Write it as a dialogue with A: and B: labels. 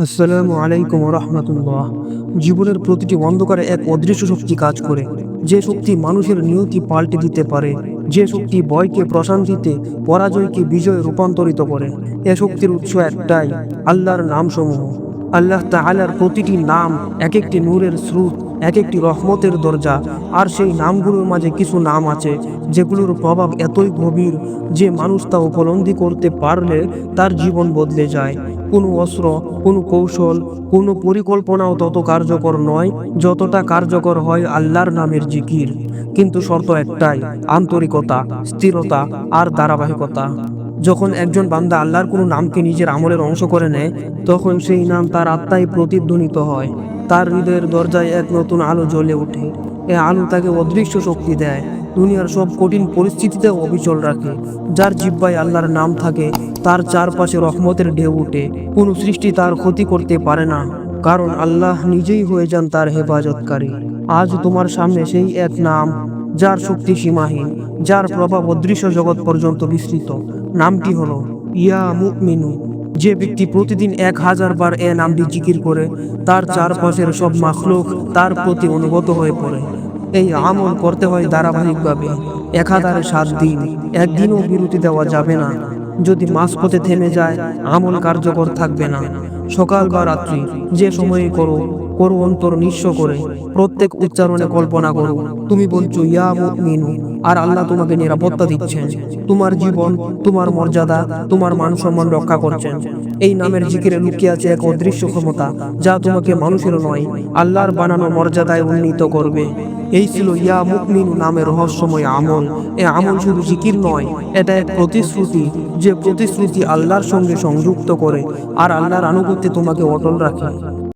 A: আসসালামু আলাইকুম রহমতুল্লাহ। জীবনের প্রতিটি অন্ধকারে এক অদৃশ্য শক্তি কাজ করে, যে শক্তি মানুষের নিয়তি পাল্টে দিতে পারে, যে শক্তি ভয়কে প্রশান্তিতে, পরাজয়কে বিজয়ে রূপান্তরিত করে। এ শক্তির উৎস একটাই, আল্লাহর নামসমূহ। আল্লাহ তাআলার প্রতিটি নাম এক একটি নূরের স্রোত, এক একটি রহমতের দরজা। আর সেই নামগুলোর মাঝে কিছু নাম আছে যেগুলোর প্রভাব এতই গভীর যে মানুষ তা উপলব্ধি করতে পারলে তার জীবন বদলে যায়। কোনো অস্ত্র, কোনো কৌশল, কোনো পরিকল্পনাও তত কার্যকর নয় যতটা কার্যকর হয় আল্লাহর নামের জিকির। কিন্তু শর্ত একটাই, আন্তরিকতা, স্থিরতা আর ধারাবাহিকতা। যখন একজন বান্দা আল্লাহর কোনো নামকে নিজের আমলের অংশ করে নেয়, তখন সেই নাম তার আত্মায় প্রতিধ্বনিত হয়। তার হৃদয়ের দরজায় এক নতুন আলো জ্বলে ওঠে। এ আলো তাকে অদৃশ্য শক্তি দেয়, দুনিয়ার সব কঠিন পরিস্থিতিতেও অবিচল রাখে। যার জিহ্বায় আল্লাহর নাম থাকে, তার চারপাশে রহমতের ঢেউ ওঠে। কোনো সৃষ্টি তার ক্ষতি করতে পারে না, কারণ আল্লাহ নিজেই হয়ে যান তার হেফাজতকারী। আজ তোমার সামনে সেই এক নাম, যার শক্তি সীমাহীন, যার প্রভাব অদৃশ্য জগৎ পর্যন্ত বিস্তৃত। নামটি হলো ইয়া মুমিনু। যে ব্যক্তি প্রতিদিন 1000 বার এ নামটি জিকির করে, তার চারপাশের সব মাখলুক তার প্রতি অনুগত হয়ে পড়ে। এই আমল করতে হয় ধারাবাহিকভাবে, একাধারে 7 দিন। একদিনও বিরতি দেওয়া যাবে না। যদি মাঝপথে থেমে যায়, আমল কার্যকর থাকবে না। সকাল বা রাত্রি, যে সময়ে করো, করো অন্তর নিঃস্ব করে। প্রত্যেক উচ্চারণে কল্পনা করো তুমি বলছো ইয়া মুমিনু, আর আল্লাহ তোমাকে নিরাপত্তা দিচ্ছেন। তোমার জীবন, তোমার মর্যাদা, তোমার মান সম্মান রক্ষা করছেন। এই নামের জিকিরে লুকিয়ে আছে এক অদৃশ্য ক্ষমতা, যা তোমাকে মানুষের নয়, আল্লাহর বানানো মর্যাদায় উন্নীত করবে। এই ছিল ইয়া মুমিনু নামের রহস্যময় আমল। এ আমল শুধু জিকির নয়, এটা এক প্রতিশ্রুতি, যে প্রতিশ্রুতি আল্লাহর সঙ্গে সংযুক্ত করে আর আল্লাহর আনুগত্যে তোমাকে অটল রাখে।